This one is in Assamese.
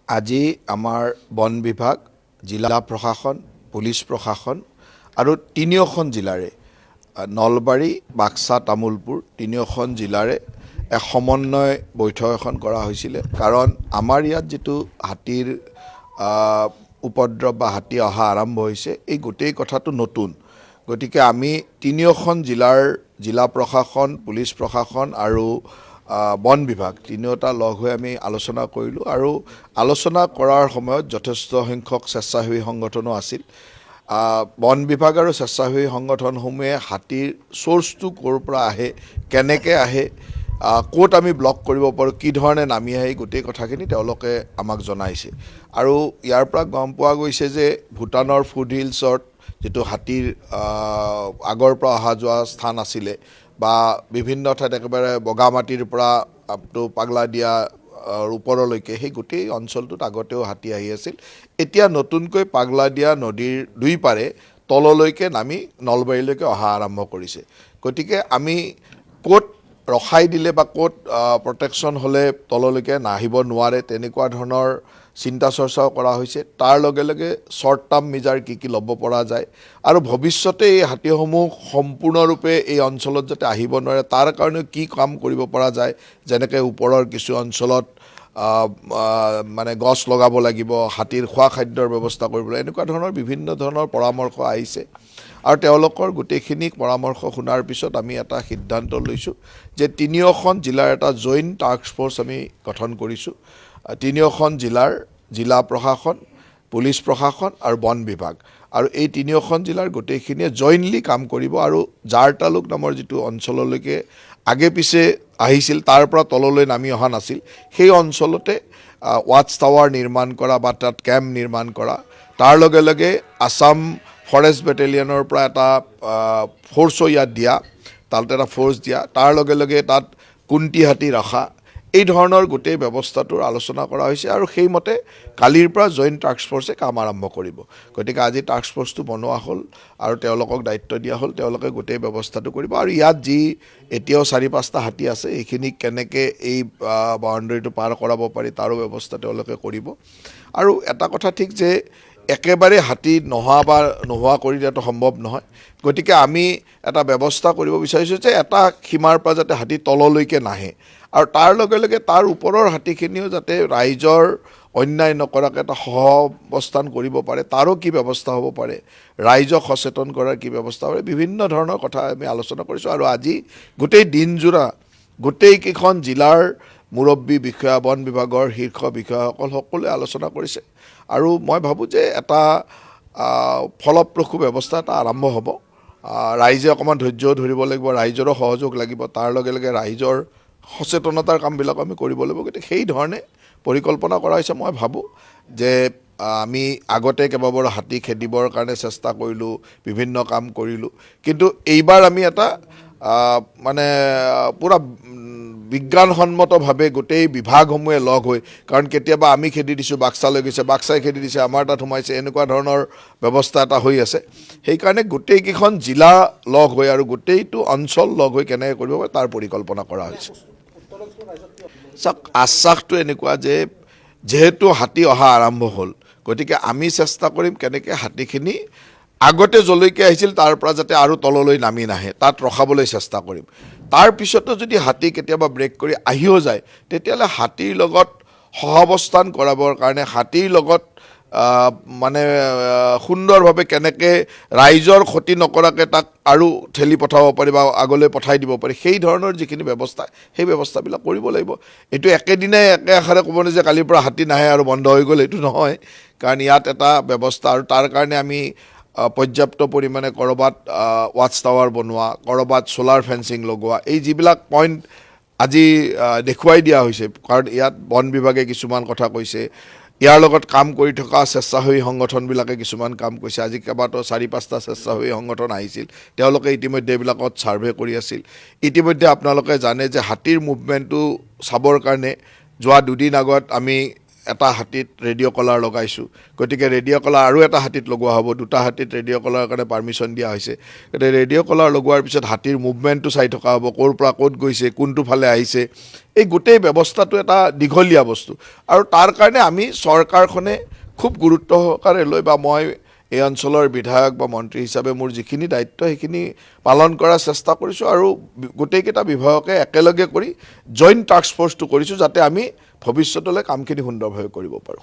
আজি আমাৰ বন বিভাগ, জিলা প্ৰশাসন, পুলিচ প্ৰশাসন আৰু তিনিওখন জিলাৰে নলবাৰী, বাক্সা, তামোলপুৰ তিনিওখন জিলাৰে এক সমন্বয় বৈঠক এখন কৰা হৈছিলে। কাৰণ আমাৰ ইয়াত যিটো হাতীৰ উপদ্ৰৱ বা হাতী অহা আৰম্ভ হৈছে, এই গোটেই কথাটো নতুন। গতিকে আমি তিনিওখন জিলাৰ জিলা প্ৰশাসন, পুলিচ প্ৰশাসন আৰু বন বিভাগ তিনিওটা লগ হৈ আমি আলোচনা কৰিলোঁ আৰু আলোচনা কৰাৰ সময়ত যথেষ্ট সংখ্যক স্বেচ্ছাসেৱী সংগঠনো আছিল। বন বিভাগ আৰু স্বেচ্ছাসেৱী সংগঠনসমূহে হাতীৰ চ'ৰ্চটো ক'ৰ পৰা আহে, কেনেকৈ আহে, ক'ত আমি ব্লক কৰিব পাৰোঁ, কি ধৰণে নামি আহে, গোটেই কথাখিনি তেওঁলোকে আমাক জনাইছে। আৰু ইয়াৰ পৰা গম পোৱা গৈছে যে ভূটানৰ ফুড হিলছত যিটো হাতীৰ আগৰ পৰা অহা যোৱা স্থান আছিলে বা বিভিন্ন ঠাইত একেবাৰে বগামাটিৰ পৰা আপটো পাগলাদিয়া ওপৰলৈকে সেই গোটেই অঞ্চলটোত আগতেও হাতী আহি আছিল। এতিয়া নতুনকৈ পাগলাদিয়া নদীৰ দুই পাৰে তললৈকে নামি নলবাৰীলৈকে অহা আৰম্ভ কৰিছে। গতিকে আমি ক'ত ৰখাই দিলে বা ক'ত প্ৰটেকশ্যন হ'লে তললৈকে নাহিব নোৱাৰে তেনেকুৱা ধৰণৰ চিন্তা চৰ্চাও কৰা হৈছে। তাৰ লগে লগে শ্বৰ্ট টাৰ্ম মেজাৰ কি ল'ব পৰা যায় আৰু ভৱিষ্যতে এই হাতীসমূহ সম্পূৰ্ণৰূপে এই অঞ্চলত যাতে আহিব নোৱাৰে তাৰ কাৰণে কি কাম কৰিব পৰা যায়, যেনেকৈ ওপৰৰ কিছু অঞ্চলত মানে গছ লগাব লাগিব, হাতীৰ খোৱা খাদ্যৰ ব্যৱস্থা কৰিব লাগিব, এনেকুৱা ধৰণৰ বিভিন্ন ধৰণৰ পৰামৰ্শ আহিছে। আৰু তেওঁলোকৰ গোটেইখিনি পৰামৰ্শ শুনাৰ পিছত আমি এটা সিদ্ধান্ত লৈছোঁ যে তিনিওখন জিলাৰ এটা জইণ্ট টাস্ক ফ'ৰ্চ আমি গঠন কৰিছোঁ। তিনিওখন জিলাৰ জিলা প্ৰশাসন, পুলিচ প্ৰশাসন আৰু বন বিভাগ আৰু এই তিনিওখন জিলাৰ গোটেইখিনিয়ে জইণ্টলি কাম কৰিব আৰু জাৰ তালুক নামৰ যিটো অঞ্চললৈকে আগে পিছে আহিছিল তাৰ পৰা তললৈ নামি অহা নাছিল, সেই অঞ্চলতে ৱাটছ টাৱাৰ নিৰ্মাণ কৰা বা তাত কেম্প নিৰ্মাণ কৰা, তাৰ লগে লগে আছাম ফৰেষ্ট বেটেলিয়নৰ পৰা এটা ফ'ৰ্চো ইয়াত দিয়া, তাত এটা ফ'ৰ্চ দিয়া, তাৰ লগে লগে তাত কুন্তি হাতী ৰখা, এই ধৰণৰ গোটেই ব্যৱস্থাটোৰ আলোচনা কৰা হৈছে আৰু সেইমতে কালিৰ পৰা জইণ্ট টাস্ক ফ'ৰ্চে কাম আৰম্ভ কৰিব। গতিকে আজি টাস্ক ফ'ৰ্চটো বনোৱা হ'ল আৰু তেওঁলোকক দায়িত্ব দিয়া হ'ল, তেওঁলোকে গোটেই ব্যৱস্থাটো কৰিব। আৰু ইয়াত যি এতিয়াও 4-5টা হাতী আছে এইখিনিক কেনেকৈ এই বাউণ্ডেৰীটো পাৰ কৰাব পাৰি তাৰো ব্যৱস্থা তেওঁলোকে কৰিব। আৰু এটা কথা ঠিক যে একেবাৰে হাতী নোহোৱা কৰি দিয়াটো সম্ভৱ নহয়। গতিকে আমি এটা ব্যৱস্থা কৰিব বিচাৰিছোঁ যে এটা সীমাৰ পৰা যাতে হাতী তললৈকে নাহে আৰু তাৰ লগে লগে তাৰ ওপৰৰ হাতীখিনিও যাতে ৰাইজৰ অন্যায় নকৰাকৈ এটা সহাৱস্থান কৰিব পাৰে, তাৰো কি ব্যৱস্থা হ'ব পাৰে, ৰাইজক সচেতন কৰাৰ কি ব্যৱস্থা হ'ব, বিভিন্ন ধৰণৰ কথা আমি আলোচনা কৰিছোঁ। আৰু আজি গোটেই দিনজোৰা গোটেইকেইখন জিলাৰ মুৰব্বী বিষয়া, বন বিভাগৰ শীৰ্ষ বিষয়াসকল সকলোৱে আলোচনা কৰিছে আৰু মই ভাবোঁ যে এটা ফলপ্ৰসূ ব্যৱস্থা এটা আৰম্ভ হ'ব। ৰাইজে অকণমান ধৈৰ্যও ধৰিব লাগিব, ৰাইজৰো সহযোগ লাগিব, তাৰ লগে লগে ৰাইজৰ সচেতনতাৰ কামবিলাক আমি কৰিব লাগিব। গতিকে সেই ধৰণে পৰিকল্পনা কৰা হৈছে। মই ভাবোঁ যে আমি আগতে কেইবাবাৰো হাতী খেদিবৰ কাৰণে চেষ্টা কৰিলোঁ, বিভিন্ন কাম কৰিলোঁ, কিন্তু এইবাৰ আমি এটা মানে পূৰা বিজ্ঞানসন্মতভাৱে গোটেই বিভাগসমূহে লগ হৈ, কাৰণ কেতিয়াবা আমি খেদি দিছোঁ বাক্সালৈ গৈছে, বাক্সাই খেদি দিছে আমাৰ তাত সোমাইছে, এনেকুৱা ধৰণৰ ব্যৱস্থা এটা হৈ আছে। সেইকাৰণে গোটেইকেইখন জিলা লগ হৈ আৰু গোটেইটো অঞ্চল লগ হৈ কেনেকৈ কৰিব পাৰে তাৰ পৰিকল্পনা কৰা হৈছে। চাওক, আশ্বাসটো এনেকুৱা যে যিহেতু হাতী অহা আৰম্ভ হ'ল, গতিকে আমি চেষ্টা কৰিম কেনেকৈ হাতীখিনি আগতে যলৈকে আহিছিল তাৰ পৰা যাতে আৰু তললৈ নামি নাহে তাত ৰখাবলৈ চেষ্টা কৰিম। তাৰ পিছতো যদি হাতী কেতিয়াবা ব্ৰেক কৰি আহিও যায় তেতিয়াহ'লে হাতীৰ লগত সহাৱস্থান কৰাবৰ কাৰণে, হাতীৰ লগত মানে সুন্দৰভাৱে কেনেকৈ ৰাইজৰ ক্ষতি নকৰাকৈ তাক আৰু ঠেলি পঠাব পাৰি বা আগলৈ পঠাই দিব পাৰি, সেই ধৰণৰ যিখিনি ব্যৱস্থা সেই ব্যৱস্থাবিলাক কৰিব লাগিব। এইটো একেদিনাই একে আষাৰে ক'ব নোৱাৰি যে কালিৰ পৰা হাতী নাহে আৰু বন্ধ হৈ গ'ল, এইটো নহয়। কাৰণ ইয়াত এটা ব্যৱস্থা আৰু তাৰ কাৰণে আমি পৰ্যাপ্ত পৰিমাণে ক'ৰবাত ৱাটছ টাৱাৰ বনোৱা, ক'ৰবাত ছ'লাৰ ফেন্সিং লগোৱা, এই যিবিলাক পইণ্ট আজি দেখুৱাই দিয়া হৈছে। কাৰণ ইয়াত বন বিভাগে কিছুমান কথা কৈছে, ইয়াৰ লগত কাম কৰি থকা স্বেচ্ছাসেৱী সংগঠনবিলাকে কিছুমান কাম কৰিছে। আজি কেইবাটাও 4-5টা স্বেচ্ছাসেৱী সংগঠন আহিছিল, তেওঁলোকে ইতিমধ্যে এইবিলাকত ছাৰ্ভে কৰি আছিল। ইতিমধ্যে আপোনালোকে জানে যে হাতীৰ মুভমেণ্টটো চাবৰ কাৰণে যোৱা 2 দিন আগত আমি এটা হাতীত ৰেডিঅ' কলাৰ লগাইছোঁ গতিকে ৰেডিঅ' কলাৰ আৰু এটা হাতীত লগোৱা হ'ব দুটা হাতীত ৰেডিঅ' কলাৰৰ কাৰণে পাৰ্মিশ্যন দিয়া হৈছে গতিকে ৰেডিঅ' কলাৰ লগোৱাৰ পিছত হাতীৰ মুভমেণ্টটো চাই থকা হ'ব ক'ৰ পৰা ক'ত গৈছে কোনটো ফালে আহিছে এই গোটেই ব্যৱস্থাটো এটা দীঘলীয়া বস্তু আৰু তাৰ কাৰণে আমি চৰকাৰখনে খুব গুৰুত্ব সহকাৰে লৈ বা মই এই অঞ্চলৰ বিধায়ক বা মন্ত্ৰী হিচাপে মোৰ যিখিনি দায়িত্ব সেইখিনি পালন কৰাৰ চেষ্টা কৰিছোঁ আৰু গোটেইকেইটা বিভাগকে একেলগে কৰি জইণ্ট টাস্ক ফ'ৰ্চটো কৰিছোঁ যাতে আমি ভৱিষ্যতলৈ কামখিনি সুন্দৰভাৱে কৰিব পাৰোঁ